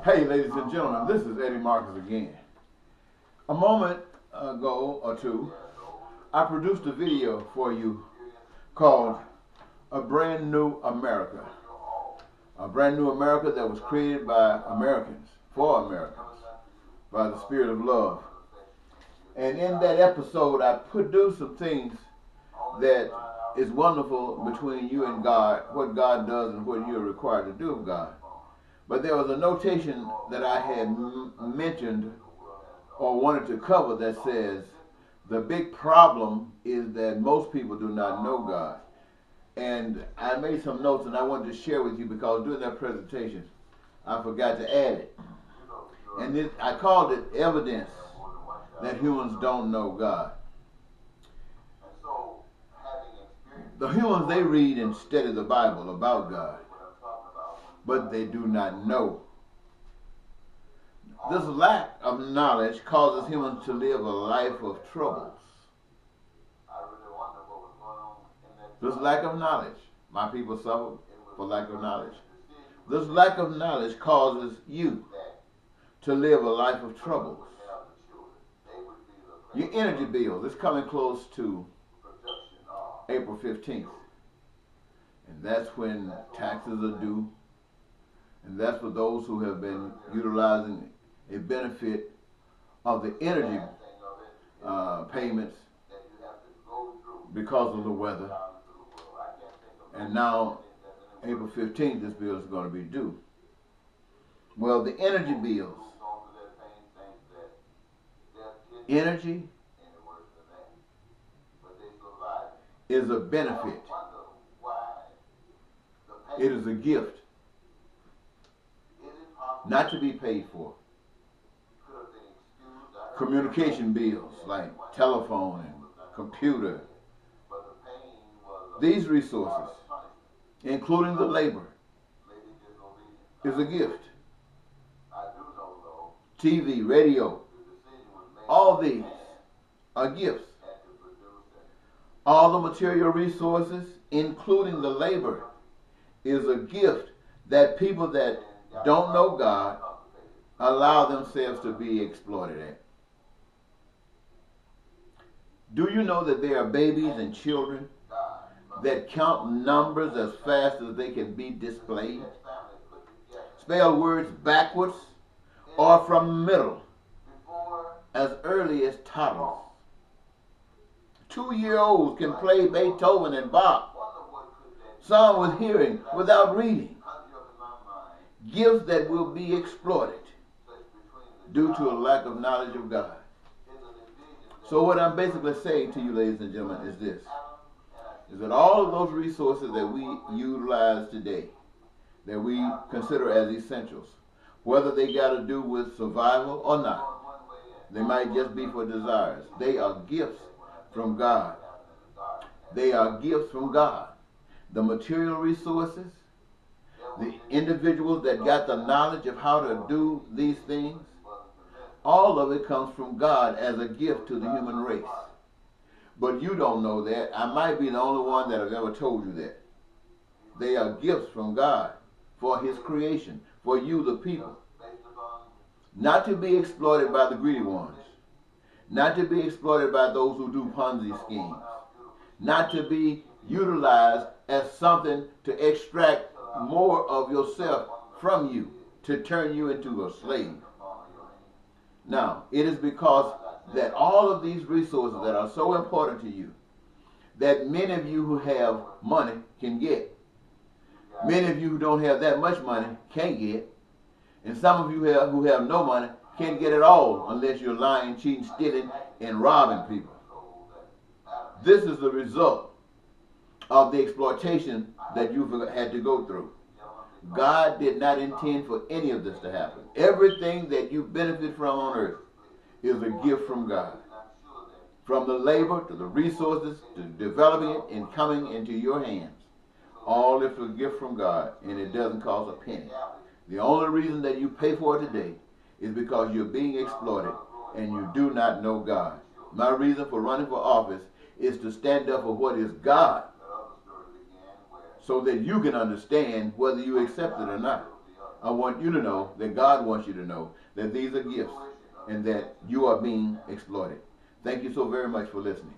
Hey, ladies and gentlemen, this is Eddie Marcus again. A moment ago or two, I produced a video for you called A Brand New America. A brand new America that was created by Americans, for Americans, by the Spirit of Love. And in that episode, I produced some things that is wonderful between you and God, what God does and what you're required to do of God. But there was a notation that I had mentioned or wanted to cover that says the big problem is that most people do not know God. And I made some notes and I wanted to share with you because during that presentation I forgot to add it. And I called it evidence that humans don't know God. The humans, they read and study the Bible about God, but they do not know. This lack of knowledge causes humans to live a life of troubles. This lack of knowledge, my people suffer for lack of knowledge. This lack of knowledge causes you to live a life of troubles. Your energy bill is coming close to April 15th. And that's when taxes are due. And that's for those who have been utilizing a benefit of the energy payments because of the weather. And now, April 15th, this bill is going to be due. Well, the energy bills. Energy is a benefit. It is a gift. Not to be paid for. Communication bills like telephone and computer. These resources, including the labor, is a gift. TV, radio, all these are gifts. All the material resources, including the labor, is a gift that people that don't know God allow themselves to be exploited at. Do you know that there are babies and children that count numbers as fast as they can be displayed? Spell words backwards or from middle as early as toddlers. 2-year-olds can play Beethoven and Bach, some with hearing without reading. Gifts that will be exploited due to a lack of knowledge of God. So what I'm basically saying to you, ladies and gentlemen, is this. Is that all of those resources that we utilize today, that we consider as essentials, whether they got to do with survival or not, they might just be for desires. They are gifts from God. They are gifts from God. The material resources, the individuals that got the knowledge of how to do these things, all of it comes from God as a gift to the human race. But you don't know that. I might be the only one that have ever told you that. They are gifts from God for His creation, for you the people. Not to be exploited by the greedy ones. Not to be exploited by those who do Ponzi schemes. Not to be utilized as something to extract more of yourself from you, to turn you into a slave. Now, it is because that all of these resources that are so important to you, that many of you who have money can get. Many of you who don't have that much money can't get. And some of you who have no money can't get it all unless you're lying, cheating, stealing, and robbing people. This is the result of the exploitation that you've had to go through. God did not intend for any of this to happen. Everything that you benefit from on earth is a gift from God. From the labor to the resources to developing it and coming into your hands. All is a gift from God, and it doesn't cost a penny. The only reason that you pay for it today is because you're being exploited and you do not know God. My reason for running for office is to stand up for what is God so that you can understand whether you accept it or not. I want you to know that God wants you to know that these are gifts and that you are being exploited. Thank you so very much for listening.